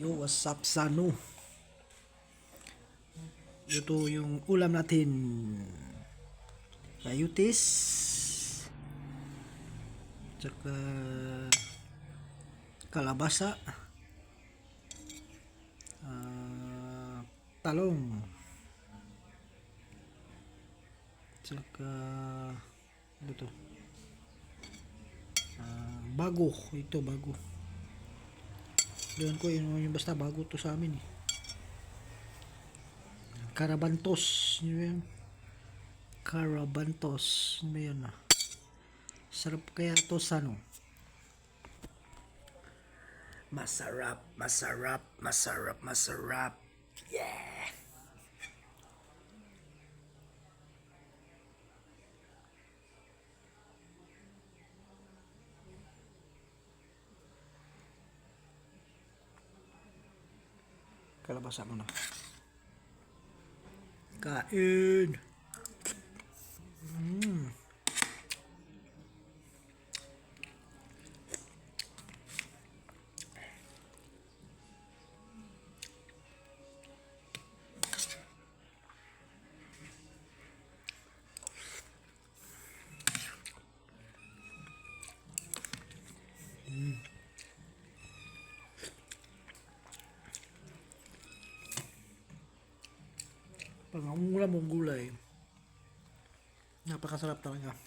Yo, what's up, Sano? Ito yung ulam natin. Kayutis. Tsaka kalabasa. Talong. Tsaka ano to? Bago. Ito, bago. Doon ko yun, basta bago to sa amin eh. Carabantos. Yun ba yun? Carabantos. Ano ba yun ah? Sarap kaya to sa ano? Masarap, masarap, masarap, masarap. Yeah! Kalabasa mo na. Kain! Pag ulam mong gulay, napakasarap talaga.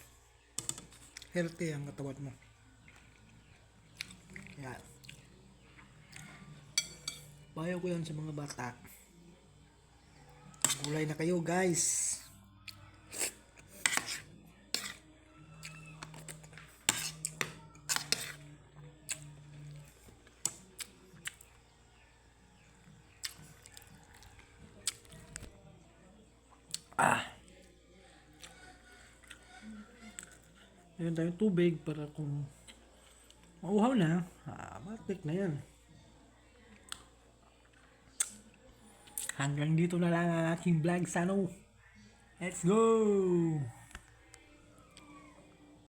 Healthy ang katawan mo. Yan. Bayo ko yan sa mga bata. Gulay na kayo, guys. Meron tayong tubig para kung mauhaw na, matik na yan. Hanggang dito na lang ang aking vlog, Sano. Let's go!